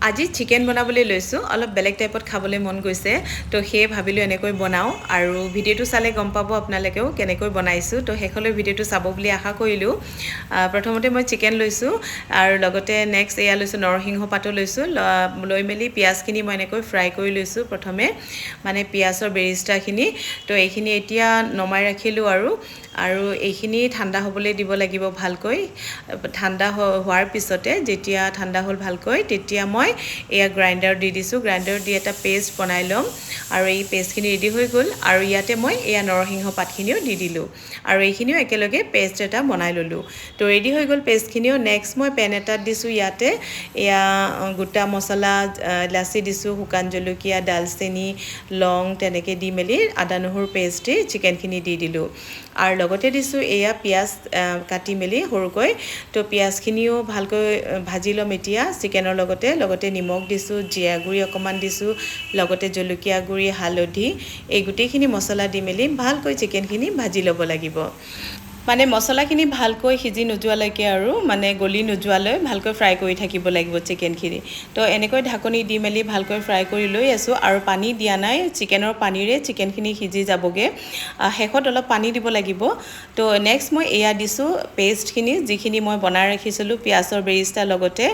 আজি চিকেন বনাবলৈ লৈছোঁ অলপ বেলেগ টাইপত খাবলৈ মন গৈছে তো সেয়ে ভাবিলোঁ এনেকৈ বনাওঁ আৰু ভিডিঅ'টো চালে গম পাব আপোনালোকেও কেনেকৈ বনাইছোঁ তো শেষলৈ ভিডিঅ'টো চাব বুলি আশা কৰিলোঁ প্ৰথমতে মই চিকেন লৈছোঁ আৰু লগতে নেক্সট এয়া লৈছোঁ নৰসিংহ পাতো লৈছোঁ লৈ মেলি পিঁয়াজখিনি মই এনেকৈ ফ্ৰাই কৰি লৈছোঁ প্ৰথমে মানে পিঁয়াজৰ বেৰিষ্টাখিনি তো এইখিনি এতিয়া নমাই ৰাখিলোঁ আৰু এইখিনি ঠাণ্ডা হ'বলৈ দিব লাগিব ভালকৈ ঠাণ্ডা হোৱাৰ পিছতে যেতিয়া ঠাণ্ডা হ'ল ভালকৈ তেতিয়া মই এয়া গ্ৰাইণ্ডাৰ দি দিছোঁ গ্ৰাইণ্ডাৰ দি এটা পেষ্ট বনাই ল'ম আৰু এই পেষ্টখিনি ৰেডি হৈ গ'ল আৰু ইয়াতে মই এয়া নৰসিংহ পাতখিনিও দি দিলোঁ আৰু এইখিনিও একেলগে পেষ্ট এটা বনাই ল'লোঁ তো ৰেডি হৈ গ'ল পেষ্টখিনিও নেক্সট মই পেন এটাত দিছোঁ ইয়াতে এয়া গোটা মছলা ইলাচি দিছোঁ শুকান জলকীয়া ডালচেনি লং তেনেকৈ দি মেলি আদা নহৰু পেষ্ট দি চিকেনখিনি দি দিলোঁ আৰু লগতে দিছোঁ এয়া পিঁয়াজ কাটি মেলি সৰুকৈ তো পিঁয়াজখিনিও ভালকৈ ভাজি ল'ম এতিয়া চিকেনৰ লগতে নিমখ দিছোঁ জিৰা গুড়ি অকণমান দিছোঁ লগতে জলকীয়া গুড়ি হালধি এই গোটেইখিনি মছলা দি মেলি ভালকৈ চিকেনখিনি ভাজি ল'ব লাগিব মানে মছলাখিনি ভালকৈ সিজি নোযোৱালৈকে আৰু মানে গলি নোযোৱালৈ ভালকৈ ফ্ৰাই কৰি থাকিব লাগিব চিকেনখিনি তো এনেকৈ ঢাকনি দি মেলি ভালকৈ ফ্ৰাই কৰি লৈ আছোঁ আৰু পানী দিয়া নাই চিকেনৰ পানীৰে চিকেনখিনি সিজি যাবগৈ শেষত অলপ পানী দিব লাগিব তো নেক্সট মই এয়া দিছোঁ পেষ্টখিনি যিখিনি মই বনাই ৰাখিছিলোঁ পিঁয়াজৰ বেৰিষ্টাৰ লগতে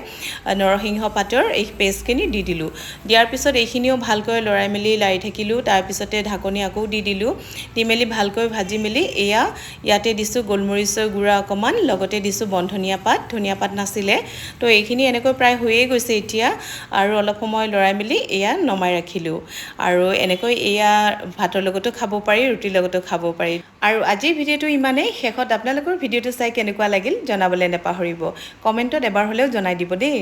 নৰসিংহ পাতৰ এই পেষ্টখিনি দি দিলোঁ দিয়াৰ পিছত এইখিনিও ভালকৈ লৰাই মেলি লাৰি থাকিলোঁ তাৰপিছতে ঢাকনি আকৌ দি দিলোঁ দি মেলি ভালকৈ ভাজি মেলি এয়া ইয়াতে দিছোঁ গোলমৰিচৰ গুড়া অকণমান লগতে দিছোঁ ধনিয়া পাত নাছিলে তো এইখিনি এনেকৈ প্ৰায় হৈয়ে গৈছে এতিয়া আৰু অলপ সময় লৰাই মেলি এয়া নমাই ৰাখিলোঁ আৰু এনেকৈ এয়া ভাতৰ লগতো খাব পাৰি ৰুটিৰ লগতো খাব পাৰি আৰু আজিৰ ভিডিঅ'টো ইমানেই শেষত আপোনালোকৰ ভিডিঅ'টো চাই কেনেকুৱা লাগিল জনাবলৈ নাপাহৰিব কমেণ্টত এবাৰ হ'লেও জনাই দিব দেই